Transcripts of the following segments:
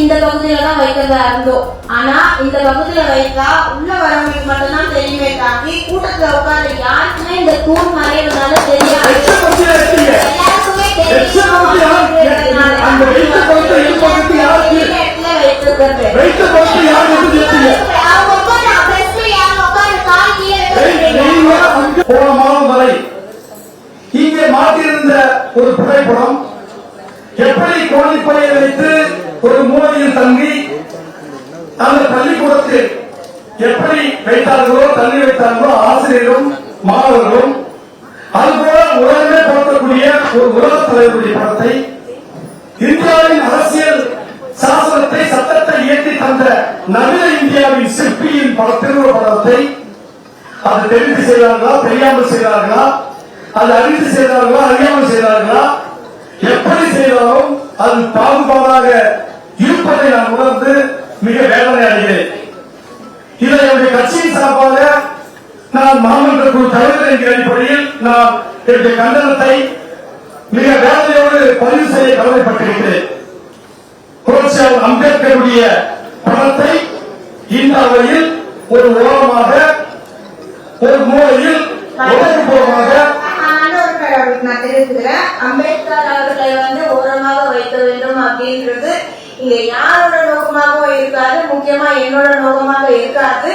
இந்த பகுதியில தான் வைக்கிறதா இருந்தோம். ஆனா இந்த பகுதியில வைத்தா உள்ள வரவங்களுக்கு மட்டும்தான் தெரியுமே தாண்டி கூட்டத்துல உட்கார்ந்து யாருக்குமே இந்த தூண் மறைவுனால தெரியாது. எல்லாருக்குமே தெரியும். இங்கே மாட்டியிருந்த ஒரு புகைப்படம் எப்படி கோழிப்பையை வைத்து ஒரு மூலையில் தங்கி அந்த பள்ளிக்கூடத்தில் எப்படி வைத்தார்களோ தள்ளி வைத்தார்களோ ஆசிரியரும் மாணவர்களும் அதுபோல உலகமே பார்க்கக்கூடிய ஒரு உலக தலைவருடைய படத்தை இந்தியாவின் அரசியல் சாசனத்தை சட்டத்தை இயற்றி தந்த நவீன இந்தியாவின் சிற்பியின் திருவுருவ படத்தை அது தெரிந்து செய்தார்களா தெரியாமல் செய்தார்களா அது அறிந்து செய்தார்களா அறியாமல் செய்தார்களா எப்படி செய்தாலும் அது பாகுபாடாக இருப்பதை நான் உணர்ந்து மிக வேதனை அடைகிறேன். இதை என்னுடைய கட்சியின் சார்பாக நான் மாமன்ற குழு தலைவர் என்ற அடிப்படையில் நான் என்னுடைய கண்டனத்தை மிக வேதனையோடு பதிவு செய்ய கடமைப்பட்டிருக்கிறேன். புரட்சியாளர் அம்பேத்கருடைய படத்தை இந்த அவையில் ஒரு ஓரமாக ஒரு மூலையில் ஒதுக்குப்புறமாக நான் தெரிவிக்கிறேன். அம்பேத்கர் அவர்களை ஓரமாக வைக்க வேண்டும் அப்படின்றது இங்க யாரோட நோக்கமாகவும் இருக்காது, முக்கியமா என்னோட நோக்கமாக இருக்காது.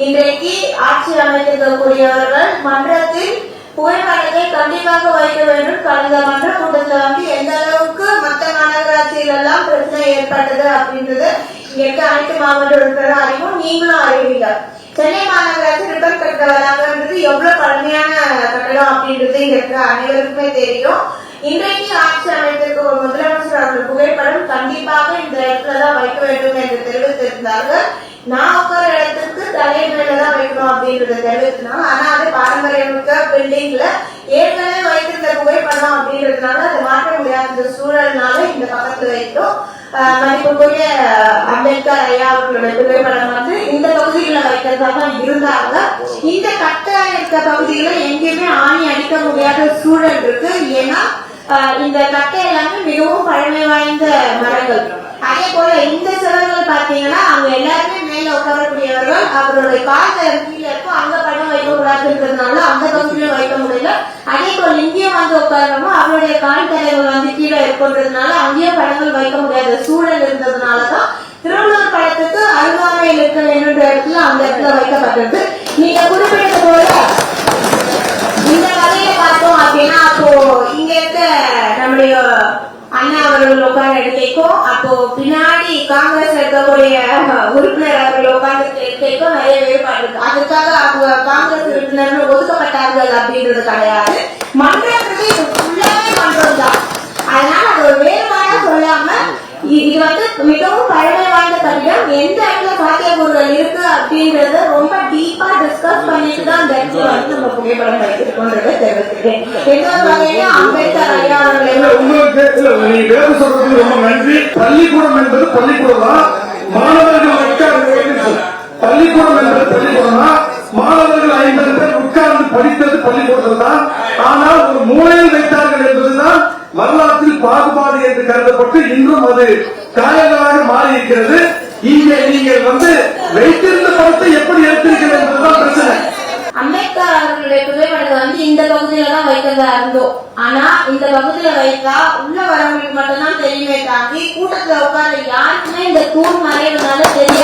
இன்றைக்கு ஆட்சி அமைத்திருக்கக்கூடியவர்கள் மன்றத்தில் புகைப்படத்தை கண்டிப்பாக வைக்க வேண்டும். கடந்த மன்ற கூட்டத்தில் எந்த அளவுக்கு மற்ற மாநகராட்சியில எல்லாம் பிரச்சனை ஏற்பட்டது அப்படின்றது இங்க இருக்க அனைத்து மாவட்ட உறுப்பினரும் அறிவும், நீங்களும் அறிவீங்க. சென்னை மாநகராட்சி ரிப்பன் கட்ட வளாகன்றது எவ்வளவு பழமையான கட்டடம் அப்படின்றது இங்க இருக்க அனைவருக்குமே தெரியும். இன்றைக்கு ஆட்சி அமைத்திருக்க ஒரு முதலமைச்சர் அவர்கள் புகைப்படம் கண்டிப்பாக இந்த இடத்துலதான் வைக்க வேண்டும் என்று தெரிவித்திருந்தார்கள். நான் உட்கார இடத்துக்கு தலை மேலதான் வைக்கணும் அப்படின்றத தெரிவித்தினாங்க. ஆனா அது பாரம்பரியமிக்க பில்டிங்ல ஏற்கனவே வைத்திருந்த புகைப்படம் அப்படின்றதுனால அதை மாற்ற முடியாத சூழல்னால இந்த பக்கத்துல வைத்தோம். மதிப்புக்குரிய அம்பேத்கர் ஐயா அவர்களுடைய புகைப்படம் இந்த பகுதியில வைக்கிறதாக இருந்தாங்க. இந்த கட்ட இருக்க பகுதியில எங்கேயுமே ஆணி அடிக்க முடியாத சூழல் இருக்கு. ஏன்னா இந்த கட்டை எல்லாமே மிகவும் பழமை வாய்ந்த மரங்கள். அதே போல இந்த சிலர்கள் பாத்தீங்கன்னா அவங்க எல்லாருமே மேல உட்காரக்கூடியவர்கள். அவருடைய கால்கள் கீழே இருக்கும், அங்க படம் வைக்க கூடாதுன்றதுனால அந்த பகுதியிலும் வைக்க முடியல. அதே போல இங்கேயும் உட்காரணும், அவருடைய கால் தலைவர் கீழே இருக்குன்றதுனால அங்கேயும் படங்கள் வைக்க முடியாத சூழல் இருந்ததுனாலதான் திருவள்ளுவர் படத்துக்கு அருகாமையில் இருக்க வேண்டிய இடத்துல அந்த இடத்துல வைக்கப்பட்டது. நீங்க குறிப்பிட்டது போல இந்த வகையில பார்த்தோம் அப்படின்னா அப்போ இங்க இருக்க நம்முடைய அண்ணா அவர்கள் உட்கார்ந்த இடத்தைக்கும் அப்போ பின்னாடி காங்கிரஸ் இருக்கக்கூடிய உறுப்பினர் அவர்கள் உட்கார்ந்த இடத்தைக்கும் நிறைய வேறுபாடு இருக்கு. அதுக்காக அவங்க காங்கிரஸ் உறுப்பினர்கள் ஒதுக்கப்பட்டார்கள் அப்படின்றது கிடையாது. மன்றன்றது இது ஃபுல்லாவே மன்றம் தான். அதனால அது ஒரு வேறுபாடா சொல்லாம இது மிகவும் பழமை வாய்ந்த கட்டிடம், எந்த இடத்துல சாத்தியக்கூறுகள் இருக்கு அப்படின்றத ரொம்ப டீப்பா டிஸ்கஸ் பண்ணிட்டு தான் இந்த இடத்துல நம்ம புகைப்படம் வைத்திருக்கோன்றதை தெரிவிக்கிறேன். எந்த வகையிலும் அம்பேத்கர் ஐயா அவர்களை உங்களுக்கு சொல்றது ரொம்ப நன்றி. பள்ளிக்கூடம் என்பது பள்ளிக்கூடம் தான், மாணவர்கள் பள்ளிக்கூடம் என்பது பள்ளிக்கூடம் தான், மாணவர்கள் 50 பேர் உட்கார்ந்து படித்தது பள்ளிக்கூடத்தில் தான். ஆனால் ஒரு மூலையில் வைத்தார்கள் என்பதுதான் வரலாற்றில் பாகுபாடு என்று கருதப்பட்டு இன்றும் அது காயங்களாக மாறி இருக்கிறது. இங்கே நீங்கள் வைத்திருந்த படத்தை எப்படி எடுத்திருக்கிறது என்பதுதான் பிரச்சனை. அம்பேத்கர் அவர்களுடைய புகைப்படத்தை இந்த பகுதியில தான் வைக்கிறதா இருந்தோம். ஆனா இந்த பகுதியில வைத்தா உள்ள வரவங்களுக்கு மட்டும்தான் தெரியுமே தாண்டி கூட்டத்துல உட்கார்ந்து யாருக்குமே இந்த தூண் மறைவுனால தெரியும்.